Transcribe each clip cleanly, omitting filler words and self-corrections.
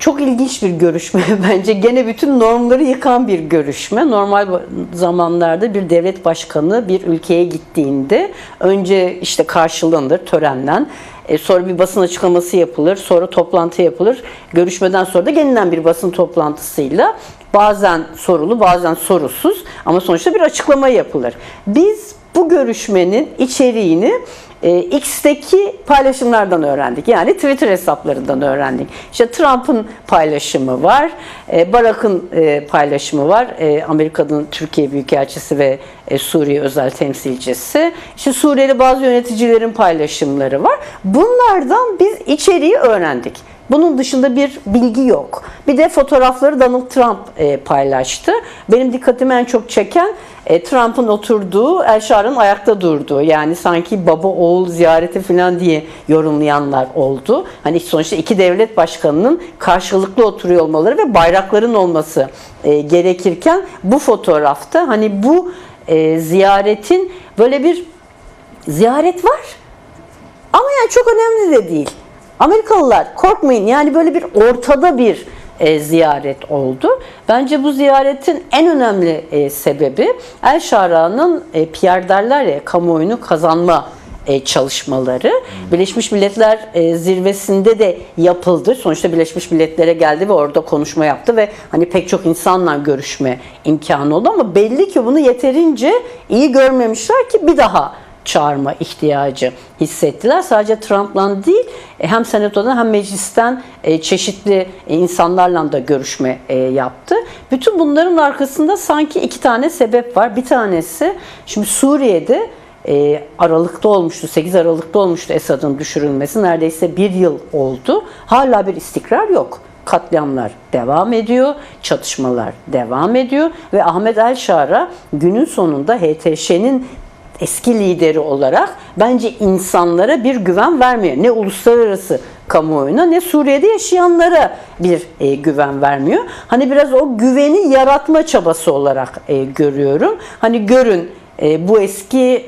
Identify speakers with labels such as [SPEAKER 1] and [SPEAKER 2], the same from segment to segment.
[SPEAKER 1] Çok ilginç bir görüşme bence. Gene bütün normları yıkan bir görüşme. Normal zamanlarda bir devlet başkanı bir ülkeye gittiğinde önce işte karşılanır törenle. Sonra bir basın açıklaması yapılır, sonra toplantı yapılır. Görüşmeden sonra da yeniden bir basın toplantısıyla bazen sorulu, bazen sorusuz ama sonuçta bir açıklama yapılır. Biz bu görüşmenin içeriğini X'teki paylaşımlardan öğrendik. Yani Twitter hesaplarından öğrendik. İşte Trump'ın paylaşımı var, Barack'ın paylaşımı var. Amerika'nın Türkiye Büyükelçisi ve Suriye özel temsilcisi. İşte Suriyeli bazı yöneticilerin paylaşımları var. Bunlardan biz içeriği öğrendik. Bunun dışında bir bilgi yok. Bir de fotoğrafları Donald Trump paylaştı. Benim dikkatimi en çok çeken Trump'ın oturduğu, El-Şar'ın ayakta durduğu. Yani sanki baba oğul ziyareti falan diye yorumlayanlar oldu. Hani sonuçta iki devlet başkanının karşılıklı oturuyor olmaları ve bayrakların olması gerekirken bu fotoğrafta hani bu ziyaretin böyle bir ziyaret var. Ama yani çok önemli de değil. Amerikalılar korkmayın, yani böyle bir ortada bir ziyaret oldu. Bence bu ziyaretin en önemli sebebi El-Şara'nın PR derler ya, kamuoyunu kazanma çalışmaları. Birleşmiş Milletler zirvesinde de yapıldı. Sonuçta Birleşmiş Milletler'e geldi ve orada konuşma yaptı ve hani pek çok insanla görüşme imkanı oldu ama belli ki bunu yeterince iyi görmemişler ki bir daha çağırma ihtiyacı hissettiler. Sadece Trump'la değil, hem senatodan hem meclisten çeşitli insanlarla da görüşme yaptı. Bütün bunların arkasında sanki iki tane sebep var. Bir tanesi, şimdi Suriye'de Aralık'ta olmuştu, 8 Aralık'ta olmuştu Esad'ın düşürülmesi. Neredeyse bir yıl oldu. Hala bir istikrar yok. Katliamlar devam ediyor, çatışmalar devam ediyor ve Ahmet El-Şara günün sonunda HTŞ'nin eski lideri olarak bence insanlara bir güven vermiyor. Ne uluslararası kamuoyuna ne Suriye'de yaşayanlara bir güven vermiyor. Hani biraz o güveni yaratma çabası olarak görüyorum. Hani görün, bu eski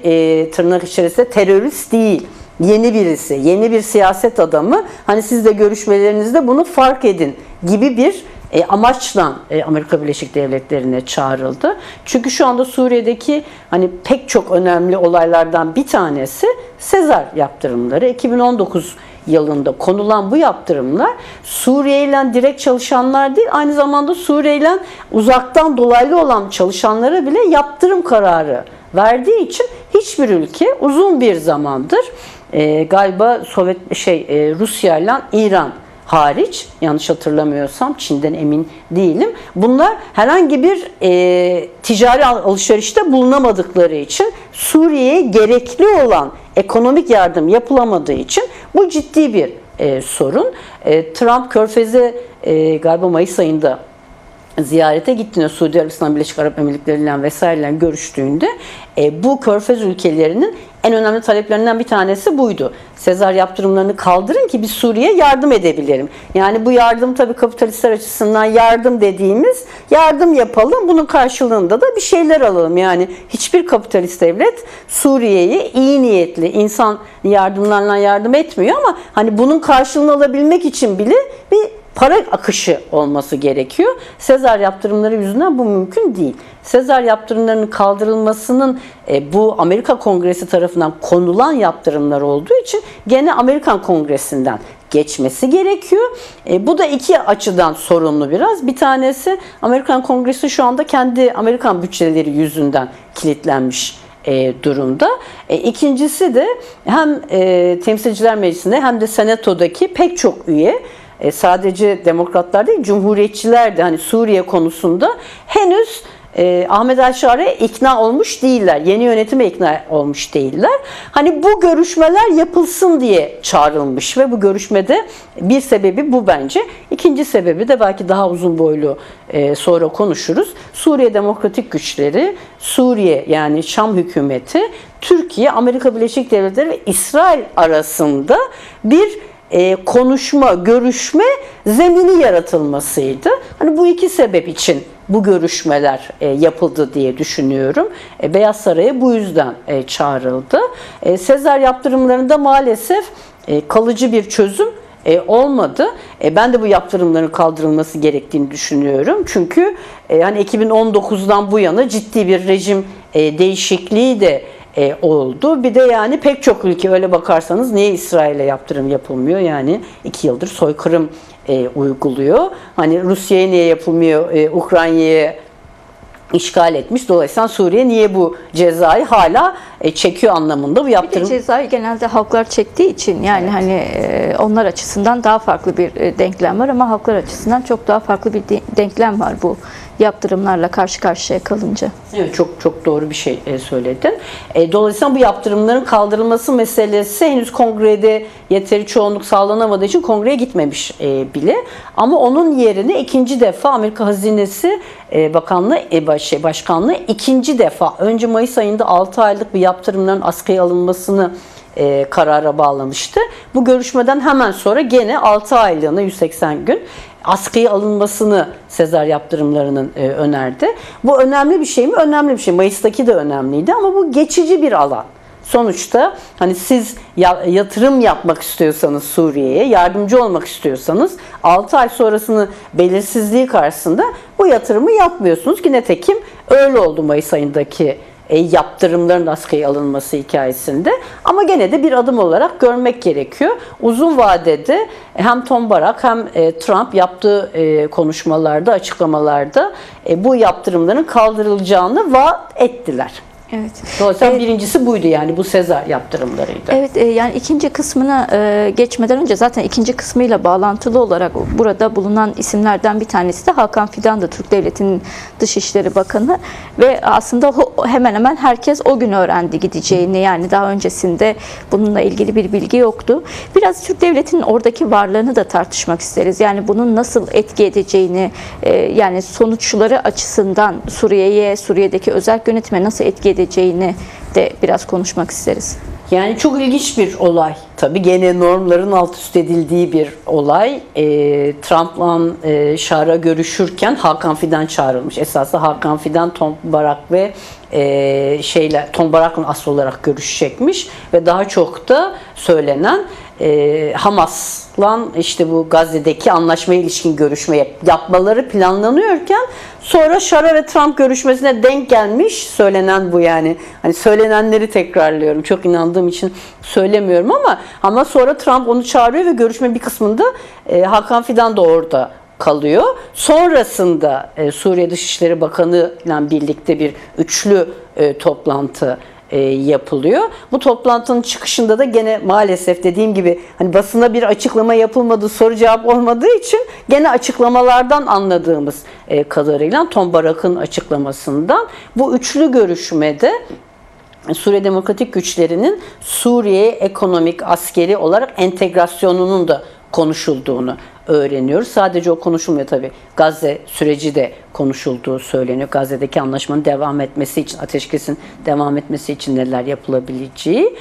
[SPEAKER 1] tırnak içerisinde terörist değil. Yeni birisi, yeni bir siyaset adamı. Hani siz de görüşmelerinizde bunu fark edin gibi bir amaçla Amerika Birleşik Devletleri'ne çağrıldı. Çünkü şu anda Suriye'deki hani pek çok önemli olaylardan bir tanesi Sezar yaptırımları. 2019 yılında konulan bu yaptırımlar Suriye ile direkt çalışanlar değil, aynı zamanda Suriye ile uzaktan dolaylı olan çalışanlara bile yaptırım kararı verdiği için hiçbir ülke uzun bir zamandır galiba Rusya ile İran hariç, yanlış hatırlamıyorsam, Çin'den emin değilim. Bunlar herhangi bir ticari alışverişte bulunamadıkları için Suriye'ye gerekli olan ekonomik yardım yapılamadığı için bu ciddi bir sorun. Trump Körfez'e galiba Mayıs ayında ziyarete gittiğinde Suudi Arabistan, Birleşik Arap Emirlikleri ile vesaireyle görüştüğünde bu Körfez ülkelerinin en önemli taleplerinden bir tanesi buydu. Sezar yaptırımlarını kaldırın ki biz Suriye'ye yardım edebilelim. Yani bu yardım tabii kapitalistler açısından yardım dediğimiz yardım yapalım. Bunun karşılığında da bir şeyler alalım. Yani hiçbir kapitalist devlet Suriye'ye iyi niyetli insan yardımlarla yardım etmiyor ama hani bunun karşılığını alabilmek için bile bir para akışı olması gerekiyor. Sezar yaptırımları yüzünden bu mümkün değil. Sezar yaptırımlarının kaldırılmasının bu Amerika Kongresi tarafından konulan yaptırımlar olduğu için gene Amerikan Kongresi'nden geçmesi gerekiyor. Bu da iki açıdan sorunlu biraz. Bir tanesi, Amerikan Kongresi şu anda kendi Amerikan bütçeleri yüzünden kilitlenmiş durumda. İkincisi de hem Temsilciler Meclisi'nde hem de Senato'daki pek çok üye, sadece demokratlar değil, cumhuriyetçiler de hani Suriye konusunda henüz Ahmet El-Şara'ya ikna olmuş değiller. Yeni yönetime ikna olmuş değiller. Hani bu görüşmeler yapılsın diye çağrılmış ve bu görüşmede bir sebebi bu bence. İkinci sebebi de belki daha uzun boylu sonra konuşuruz. Suriye Demokratik Güçleri, Suriye yani Şam hükümeti, Türkiye, Amerika Birleşik Devletleri ve İsrail arasında bir konuşma, görüşme zemini yaratılmasıydı. Hani bu iki sebep için bu görüşmeler yapıldı diye düşünüyorum. Beyaz Saray'a bu yüzden çağrıldı. Sezar yaptırımlarında maalesef kalıcı bir çözüm olmadı. Ben de bu yaptırımların kaldırılması gerektiğini düşünüyorum. Çünkü hani 2019'dan bu yana ciddi bir rejim değişikliği de oldu. Bir de yani pek çok ülke, öyle bakarsanız niye İsrail'e yaptırım yapılmıyor? Yani 2 yıldır soykırım uyguluyor. Hani Rusya'ya niye yapılmıyor? Ukrayna'ya işgal etmiş. Dolayısıyla Suriye niye bu cezayı hala çekiyor anlamında bu yaptırım.
[SPEAKER 2] Bir de cezayı genelde halklar çektiği için yani
[SPEAKER 1] Evet.
[SPEAKER 2] hani onlar açısından daha farklı bir denklem var ama halklar açısından çok daha farklı bir denklem var bu yaptırımlarla karşı karşıya kalınca.
[SPEAKER 1] Evet, çok doğru bir şey söyledin. Dolayısıyla bu yaptırımların kaldırılması meselesi henüz kongrede yeteri çoğunluk sağlanamadığı için kongreye gitmemiş bile. Ama onun yerine ikinci defa Amerika Hazinesi Başkanlığı ikinci defa önce Mayıs ayında 6 aylık bir yaptırımların askıya alınmasını karara bağlamıştı. Bu görüşmeden hemen sonra gene 6 aylığına 180 gün askıya alınmasını Sezar yaptırımlarının önerdi. Bu önemli bir şey mi? Önemli bir şey. Mayıs'taki de önemliydi ama bu geçici bir alan. Sonuçta hani siz yatırım yapmak istiyorsanız Suriye'ye, yardımcı olmak istiyorsanız 6 ay sonrasını belirsizliği karşısında bu yatırımı yapmıyorsunuz ki nitekim öyle oldu Mayıs ayındaki yaptırımların askıya alınması hikayesinde. Ama gene de bir adım olarak görmek gerekiyor. Uzun vadede hem Tom Barak hem Trump yaptığı konuşmalarda, açıklamalarda bu yaptırımların kaldırılacağını vaat ettiler.
[SPEAKER 2] Evet.
[SPEAKER 1] Dolayısıyla birincisi buydu, yani bu Sezar yaptırımlarıydı.
[SPEAKER 2] Evet, yani ikinci kısmına geçmeden önce zaten ikinci kısmıyla bağlantılı olarak burada bulunan isimlerden bir tanesi de Hakan Fidan'dı, Türk Devleti'nin Dışişleri Bakanı ve aslında hemen hemen herkes o gün öğrendi gideceğini, yani daha öncesinde bununla ilgili bir bilgi yoktu. Biraz Türk Devleti'nin oradaki varlığını da tartışmak isteriz. Yani bunun nasıl etki edeceğini, yani sonuçları açısından Suriye'deki özel yönetime nasıl etki edeceğini de biraz konuşmak isteriz.
[SPEAKER 1] Yani çok ilginç bir olay. Tabii gene normların alt üst edildiği bir olay. Trump'la Şar'a görüşürken Hakan Fidan çağrılmış. Esasında Hakan Fidan, Tom Barak ve Tom Barak'la asıl olarak görüşecekmiş ve daha çok da söylenen Hamas'la işte bu Gazze'deki anlaşmaya ilişkin görüşme yapmaları planlanıyorken sonra Şara ve Trump görüşmesine denk gelmiş. Söylenen bu yani. Hani söylenenleri tekrarlıyorum. Çok inandığım için söylemiyorum ama sonra Trump onu çağırıyor ve görüşme bir kısmında Hakan Fidan da orada kalıyor. Sonrasında Suriye Dışişleri Bakanı ile birlikte bir üçlü toplantı yapılıyor. Bu toplantının çıkışında da gene maalesef dediğim gibi hani basına bir açıklama yapılmadı, soru cevap olmadığı için gene açıklamalardan anladığımız kadarıyla Tom Barak'ın açıklamasından bu üçlü görüşmede Suriye Demokratik Güçlerinin Suriye'ye ekonomik, askeri olarak entegrasyonunun da konuşulduğunu öğreniyoruz. Sadece o konuşulmuyor tabii. Gazze süreci de konuşulduğu söyleniyor. Gazze'deki anlaşmanın devam etmesi için, ateşkesin devam etmesi için neler yapılabileceği.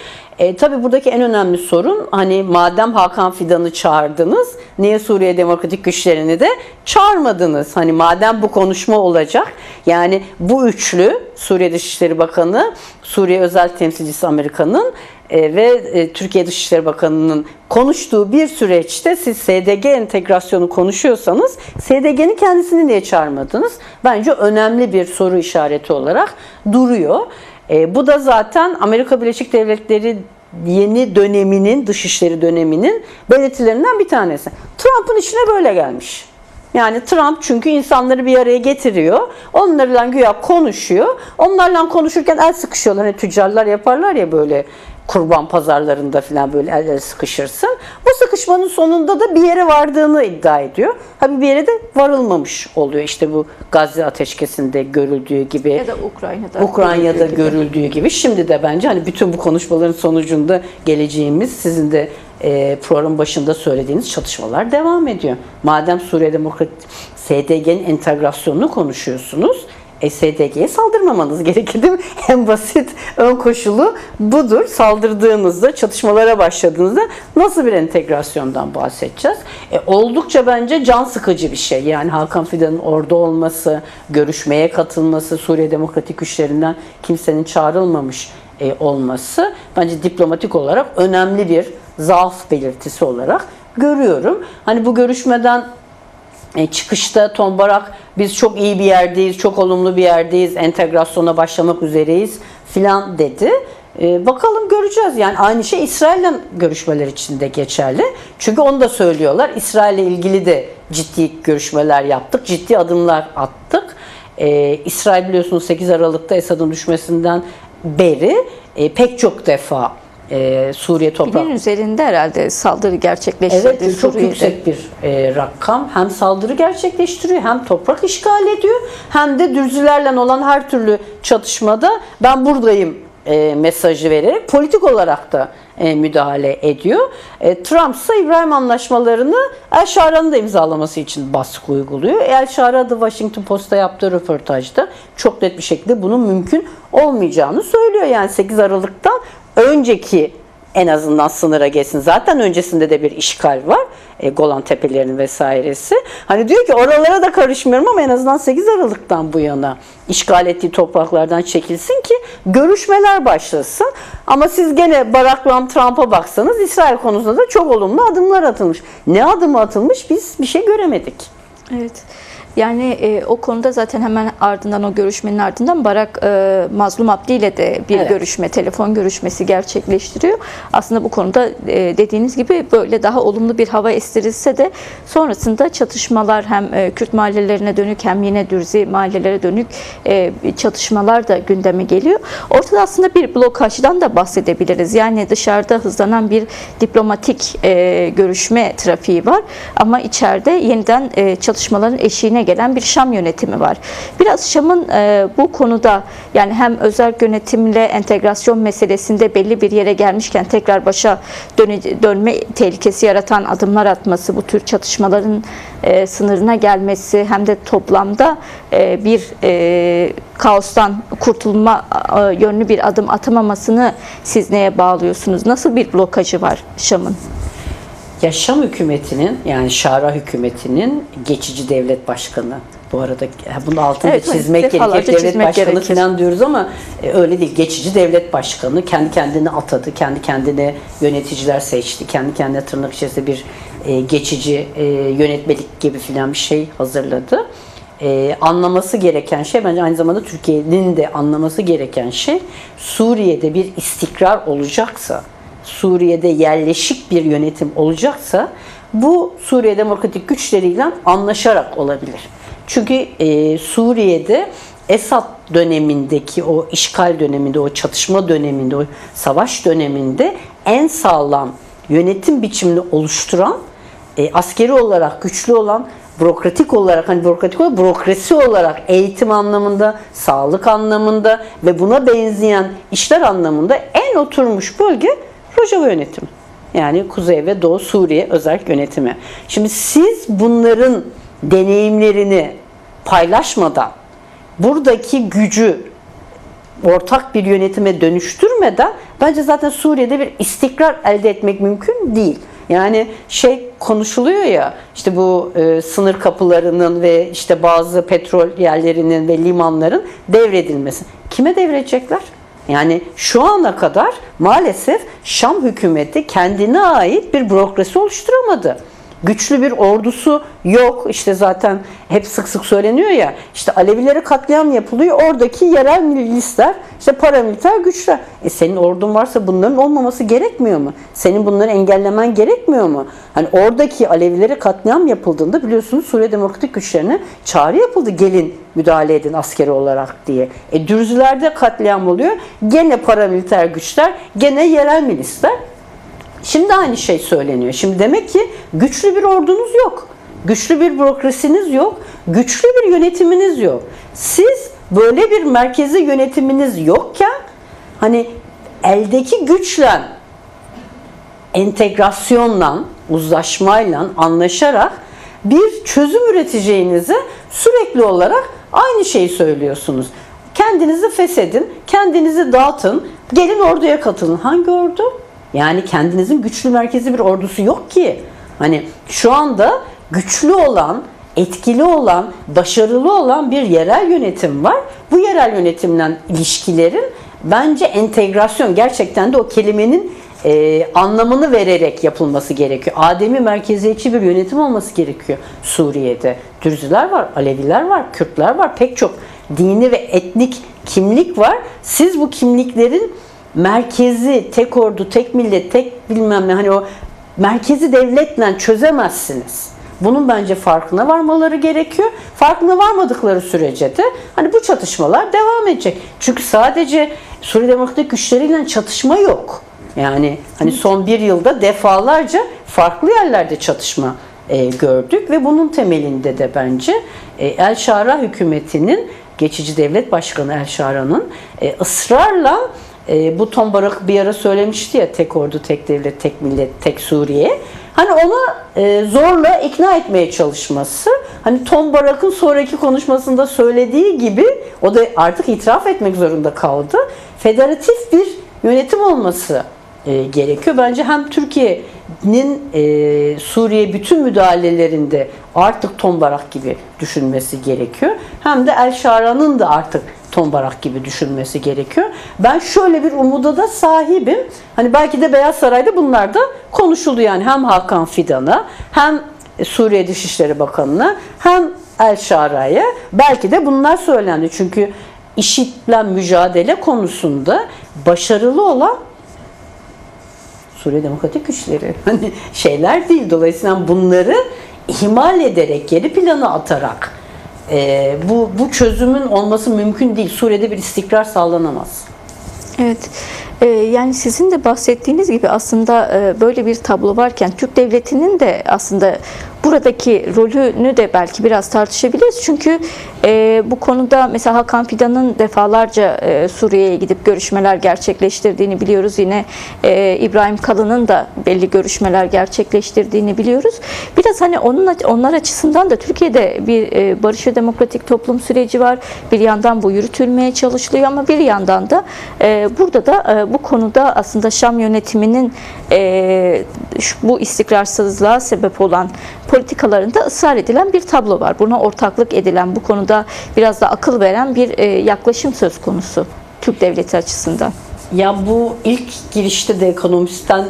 [SPEAKER 1] Tabii buradaki en önemli sorun, hani madem Hakan Fidan'ı çağırdınız, niye Suriye Demokratik Güçlerini de çağırmadınız? Hani madem bu konuşma olacak, yani bu üçlü, Suriye Dışişleri Bakanı, Suriye Özel Temsilcisi Amerika'nın ve Türkiye Dışişleri Bakanı'nın konuştuğu bir süreçte siz SDG entegrasyonu konuşuyorsanız SDG'nin kendisini niye çağırmadınız? Bence önemli bir soru işareti olarak duruyor. Bu da zaten Amerika Birleşik Devletleri yeni döneminin, dışişleri döneminin belirtilerinden bir tanesi. Trump'ın işine böyle gelmiş. Yani Trump çünkü insanları bir araya getiriyor. Onlarla güya konuşuyor. Onlarla konuşurken el sıkışıyorlar. Hani tüccarlar yaparlar ya böyle kurban pazarlarında falan böyle el sıkışırsın. Bu sıkışmanın sonunda da bir yere vardığını iddia ediyor. Tabii bir yere de varılmamış oluyor. İşte bu Gazze ateşkesinde görüldüğü gibi.
[SPEAKER 2] Ya da
[SPEAKER 1] Ukrayna'da görüldüğü gibi. Şimdi de bence hani bütün bu konuşmaların sonucunda geleceğimiz, sizin de program başında söylediğiniz çatışmalar devam ediyor. Madem Suriye Demokratik SDG'nin entegrasyonunu konuşuyorsunuz, SDG'ye saldırmamanız gerekir değil mi? En basit ön koşulu budur. Saldırdığınızda, çatışmalara başladığınızda nasıl bir entegrasyondan bahsedeceğiz? Oldukça bence can sıkıcı bir şey. Yani Hakan Fidan'ın orada olması, görüşmeye katılması, Suriye Demokratik Güçlerinden kimsenin çağrılmamış olması bence diplomatik olarak önemli bir zaaf belirtisi olarak görüyorum. Hani bu görüşmeden çıkışta Tombarak biz çok iyi bir yerdeyiz, çok olumlu bir yerdeyiz, entegrasyona başlamak üzereyiz filan dedi. Bakalım göreceğiz. Yani aynı şey İsrail'le görüşmeler için de geçerli. Çünkü onu da söylüyorlar. İsrail'le ilgili de ciddi görüşmeler yaptık, ciddi adımlar attık. İsrail biliyorsunuz 8 Aralık'ta Esad'ın düşmesinden beri pek çok defa Suriye toprak...
[SPEAKER 2] Binin üzerinde herhalde saldırı gerçekleştirdi.
[SPEAKER 1] Evet, çok yüksek bir rakam. Hem saldırı gerçekleştiriyor, hem toprak işgal ediyor, hem de Dürzülerle olan her türlü çatışmada ben buradayım mesajı vererek politik olarak da müdahale ediyor. Trump ise İbrahim anlaşmalarını El Şara'nın da imzalaması için baskı uyguluyor. El Şara da Washington Post'ta yaptığı röportajda çok net bir şekilde bunun mümkün olmayacağını söylüyor. Yani 8 Aralık'tan önceki en azından sınıra geçsin. Zaten öncesinde de bir işgal var. Golan Tepelerinin vesairesi. Hani diyor ki oralara da karışmıyorum ama en azından 8 Aralık'tan bu yana işgal ettiği topraklardan çekilsin ki görüşmeler başlasın. Ama siz gene Barack'la Trump'a baksanız İsrail konusunda da çok olumlu adımlar atılmış. Ne adımı atılmış biz bir şey göremedik.
[SPEAKER 2] Evet. Yani o konuda zaten hemen ardından, o görüşmenin ardından Barak Mazlum Abdi ile de bir görüşme, telefon görüşmesi gerçekleştiriyor. Aslında bu konuda dediğiniz gibi böyle daha olumlu bir hava estirilse de sonrasında çatışmalar hem Kürt mahallelerine dönük hem yine Dürzi mahallelere dönük çatışmalar da gündeme geliyor. Ortada aslında bir blokajdan da bahsedebiliriz. Yani dışarıda hızlanan bir diplomatik görüşme trafiği var ama içeride yeniden çatışmaların eşiğine gelen bir Şam yönetimi var. Biraz Şam'ın bu konuda yani hem özerk yönetimle entegrasyon meselesinde belli bir yere gelmişken tekrar başa dönme tehlikesi yaratan adımlar atması, bu tür çatışmaların sınırına gelmesi hem de toplamda bir kaostan kurtulma yönlü bir adım atamamasını siz neye bağlıyorsunuz? Nasıl bir blokajı var Şam'ın?
[SPEAKER 1] Ya Şam hükümetinin, yani Şara hükümetinin geçici devlet başkanı, bu arada bunun altını çizmek gerekir. Devlet başkanı falan diyoruz ama öyle değil. Geçici devlet başkanı kendi kendini atadı, kendi kendine yöneticiler seçti, kendi kendine tırnak içerisinde bir geçici yönetmelik gibi filan bir şey hazırladı. Anlaması gereken şey, bence aynı zamanda Türkiye'nin de anlaması gereken şey, Suriye'de bir istikrar olacaksa, Suriye'de yerleşik bir yönetim olacaksa bu Suriye demokratik güçleriyle anlaşarak olabilir. Çünkü Suriye'de Esad dönemindeki o işgal döneminde, o çatışma döneminde, o savaş döneminde en sağlam yönetim biçimini oluşturan, askeri olarak güçlü olan, bürokratik olarak, hani bürokrasi olarak, eğitim anlamında, sağlık anlamında ve buna benzeyen işler anlamında en oturmuş bölge Rojava yönetimi. Yani Kuzey ve Doğu Suriye özerk yönetimi. Şimdi siz bunların deneyimlerini paylaşmadan, buradaki gücü ortak bir yönetime dönüştürmeden bence zaten Suriye'de bir istikrar elde etmek mümkün değil. Yani konuşuluyor ya, işte bu sınır kapılarının ve işte bazı petrol yerlerinin ve limanların devredilmesi. Kime devredecekler? Yani şu ana kadar maalesef Şam hükümeti kendine ait bir bürokrasi oluşturamadı. Güçlü bir ordusu yok. İşte zaten hep sık sık söyleniyor ya, işte Alevilere katliam yapılıyor. Oradaki yerel milisler, işte paramiliter güçler. Senin ordun varsa bunların olmaması gerekmiyor mu? Senin bunları engellemen gerekmiyor mu? Hani oradaki Alevilere katliam yapıldığında biliyorsunuz Suriye Demokratik Güçlerine çağrı yapıldı. Gelin müdahale edin askeri olarak diye. Dürzülerde katliam oluyor. Gene paramiliter güçler, gene yerel milisler. Şimdi aynı şey söyleniyor. Şimdi demek ki güçlü bir ordunuz yok. Güçlü bir bürokrasiniz yok. Güçlü bir yönetiminiz yok. Siz böyle bir merkezi yönetiminiz yokken hani eldeki güçle, entegrasyonla, uzlaşmayla, anlaşarak bir çözüm üreteceğinize sürekli olarak aynı şeyi söylüyorsunuz. Kendinizi feshedin, kendinizi dağıtın, gelin orduya katılın. Hangi ordu? Yani kendinizin güçlü merkezi bir ordusu yok ki. Hani şu anda güçlü olan, etkili olan, başarılı olan bir yerel yönetim var. Bu yerel yönetimle ilişkilerin bence entegrasyon, gerçekten de o kelimenin anlamını vererek yapılması gerekiyor. Ademi merkeziyetçi bir yönetim olması gerekiyor Suriye'de. Dürziler var, Aleviler var, Kürtler var, pek çok dini ve etnik kimlik var. Siz bu kimliklerin merkezi, tek ordu, tek millet, tek bilmem ne, hani o merkezi devletle çözemezsiniz. Bunun bence farkına varmaları gerekiyor. Farkına varmadıkları sürece de hani bu çatışmalar devam edecek. Çünkü sadece Suriye Demokratik Güçleriyle çatışma yok. Yani hani son bir yılda defalarca farklı yerlerde çatışma gördük ve bunun temelinde de bence El Şara hükümetinin, geçici devlet başkanı El Şara'nın ısrarla bu Tombarak bir ara söylemişti ya, tek ordu, tek devlet, tek millet, tek Suriye. Hani onu zorla ikna etmeye çalışması, hani Tombarak'ın sonraki konuşmasında söylediği gibi o da artık itiraf etmek zorunda kaldı. Federatif bir yönetim olması gerekiyor. Bence hem Türkiye'nin Suriye bütün müdahalelerinde artık Tombarak gibi düşünmesi gerekiyor. Hem de El Şara'nın da artık Tombarak gibi düşünmesi gerekiyor. Ben şöyle bir umuda da sahibim. Hani belki de Beyaz Saray'da bunlar da konuşuldu, yani hem Hakan Fidan'a, hem Suriye Dışişleri Bakanı'na, hem El Şara'ya belki de bunlar söylendi. Çünkü IŞİD'le mücadele konusunda başarılı olan Suriye Demokratik Güçleri, hani şeyler değil. Dolayısıyla bunları ihmal ederek, geri plana atarak bu çözümün olması mümkün değil. Suriye'de bir istikrar sağlanamaz.
[SPEAKER 2] Evet. Yani sizin de bahsettiğiniz gibi aslında böyle bir tablo varken Türk Devleti'nin de aslında buradaki rolünü de belki biraz tartışabiliriz. Çünkü bu konuda mesela Hakan Fidan'ın defalarca Suriye'ye gidip görüşmeler gerçekleştirdiğini biliyoruz. Yine İbrahim Kalın'ın da belli görüşmeler gerçekleştirdiğini biliyoruz. Biraz hani onlar açısından da Türkiye'de bir barış ve demokratik toplum süreci var. Bir yandan bu yürütülmeye çalışılıyor ama bir yandan da burada da bu konuda aslında Şam yönetiminin bu istikrarsızlığa sebep olan politikalarında ısrar edilen bir tablo var. Buna ortaklık edilen, bu konuda biraz da akıl veren bir yaklaşım söz konusu Türk Devleti açısından.
[SPEAKER 1] Ya bu ilk girişte de ekonomistten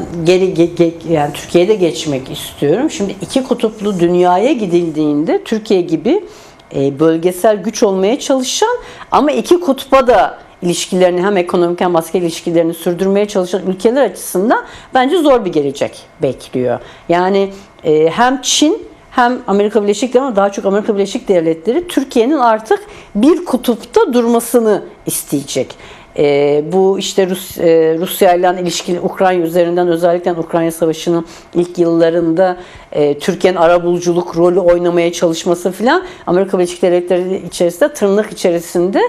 [SPEAKER 1] yani Türkiye'de geçmek istiyorum. Şimdi iki kutuplu dünyaya gidildiğinde Türkiye gibi bölgesel güç olmaya çalışan ama iki kutba da ilişkilerini, hem ekonomik hem askeri ilişkilerini sürdürmeye çalışan ülkeler açısından bence zor bir gelecek bekliyor. Yani hem Çin hem Amerika Birleşik Devletleri, ama daha çok Amerika Birleşik Devletleri Türkiye'nin artık bir kutupta durmasını isteyecek. Bu işte Rusya ile ilişkili, Ukrayna üzerinden, özellikle Ukrayna Savaşı'nın ilk yıllarında Türkiye'nin arabuluculuk rolü oynamaya çalışması filan Amerika Birleşik Devletleri içerisinde, tırnak içerisinde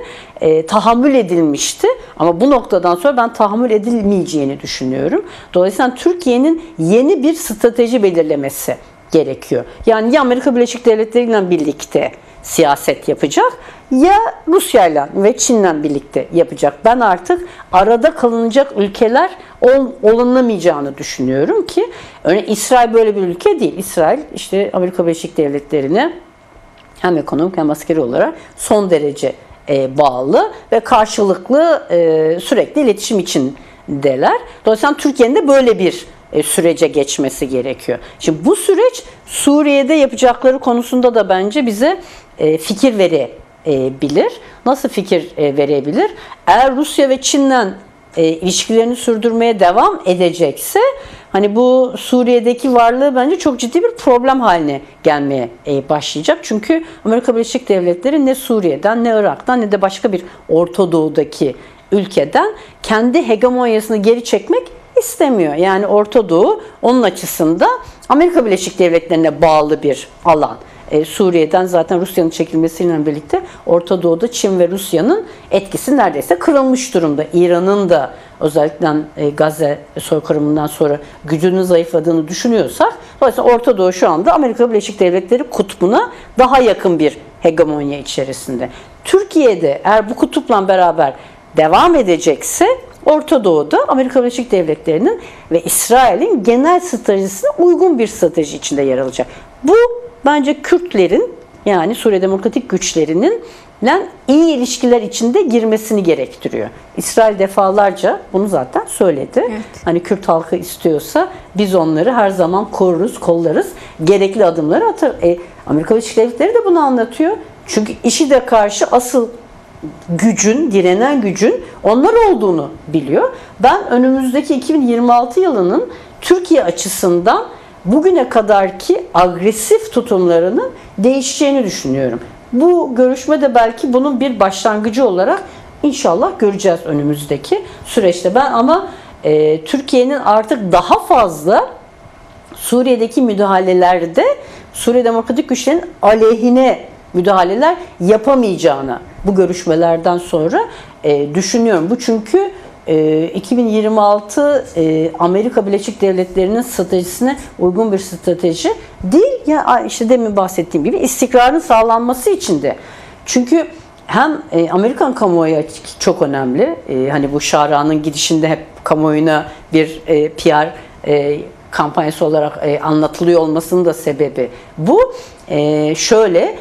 [SPEAKER 1] tahammül edilmişti. Ama bu noktadan sonra ben tahammül edilmeyeceğini düşünüyorum. Dolayısıyla Türkiye'nin yeni bir strateji belirlemesi gerekiyor. Yani ya Amerika Birleşik Devletleri ile birlikte siyaset yapacak ya Rusya'yla ve Çin'le birlikte yapacak. Ben artık arada kalınacak ülkeler olunamayacağını düşünüyorum ki örneğin İsrail böyle bir ülke değil. İsrail işte Amerika Birleşik Devletleri'ne hem ekonomik hem askeri olarak son derece bağlı ve karşılıklı sürekli iletişim içindeler. Dolayısıyla Türkiye'nin de böyle bir sürece geçmesi gerekiyor. Şimdi bu süreç Suriye'de yapacakları konusunda da bence bize fikir verebilir. Nasıl fikir verebilir? Eğer Rusya ve Çin'le ilişkilerini sürdürmeye devam edecekse hani bu Suriye'deki varlığı bence çok ciddi bir problem haline gelmeye başlayacak. Çünkü Amerika Birleşik Devletleri ne Suriye'den, ne Irak'tan, ne de başka bir Orta Doğu'daki ülkeden kendi hegemonyasını geri çekmek istemiyor. Yani Orta Doğu onun açısından Amerika Birleşik Devletleri'ne bağlı bir alan. Suriye'den zaten Rusya'nın çekilmesiyle birlikte Orta Doğu'da Çin ve Rusya'nın etkisi neredeyse kırılmış durumda. İran'ın da özellikle Gazze soykırımından sonra gücünün zayıfladığını düşünüyorsak, dolayısıyla Orta Doğu şu anda Amerika Birleşik Devletleri kutbuna daha yakın bir hegemonya içerisinde. Türkiye'de eğer bu kutupla beraber devam edecekse Orta Doğu'da Amerika Birleşik Devletleri'nin ve İsrail'in genel stratejisine uygun bir strateji içinde yer alacak. Bu bence Kürtlerin, yani Suriye Demokratik Güçlerinin iyi ilişkiler içinde girmesini gerektiriyor. İsrail defalarca bunu zaten söyledi.
[SPEAKER 2] Evet.
[SPEAKER 1] Hani Kürt halkı istiyorsa biz onları her zaman koruruz, kollarız. Gerekli adımları atar. Amerika Birleşik Devletleri de bunu anlatıyor. Çünkü IŞİD'e karşı asıl gücün, direnen gücün onlar olduğunu biliyor. Ben önümüzdeki 2026 yılının Türkiye açısından bugüne kadarki agresif tutumlarının değişeceğini düşünüyorum. Bu görüşme de belki bunun bir başlangıcı olarak inşallah göreceğiz önümüzdeki süreçte. Ben ama Türkiye'nin artık daha fazla Suriye'deki müdahalelerde Suriye Demokratik Güçlerinin aleyhine müdahaleler yapamayacağını bu görüşmelerden sonra düşünüyorum. Bu çünkü 2026 Amerika Birleşik Devletleri'nin stratejisine uygun bir strateji değil. Ya işte demin bahsettiğim gibi istikrarın sağlanması için de. Çünkü hem Amerikan kamuoyu çok önemli. Hani bu Şara'nın gidişinde hep kamuoyuna bir PR kampanyası olarak anlatılıyor olmasının da sebebi bu. Şöyle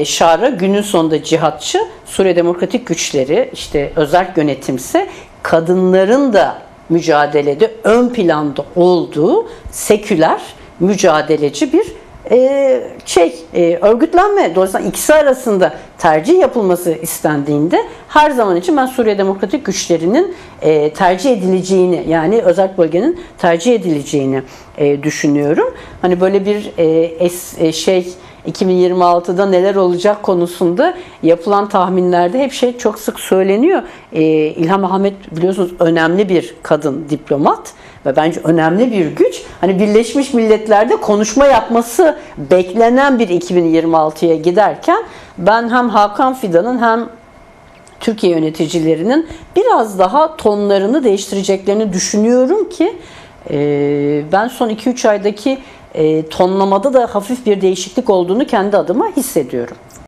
[SPEAKER 1] Şara günün sonunda cihatçı, Suriye Demokratik Güçleri işte özerk yönetimse kadınların da mücadelede ön planda olduğu seküler, mücadeleci bir örgütlenme. Dolayısıyla ikisi arasında tercih yapılması istendiğinde her zaman için ben Suriye Demokratik Güçlerinin tercih edileceğini, yani özerk bölgenin tercih edileceğini düşünüyorum. Hani böyle bir 2026'da neler olacak konusunda yapılan tahminlerde hep çok sık söyleniyor. İlham Ahmet biliyorsunuz önemli bir kadın diplomat ve bence önemli bir güç. Hani Birleşmiş Milletler'de konuşma yapması beklenen bir 2026'ya giderken ben hem Hakan Fidan'ın hem Türkiye yöneticilerinin biraz daha tonlarını değiştireceklerini düşünüyorum ki ben son 2-3 aydaki tonlamada da hafif bir değişiklik olduğunu kendi adıma hissediyorum.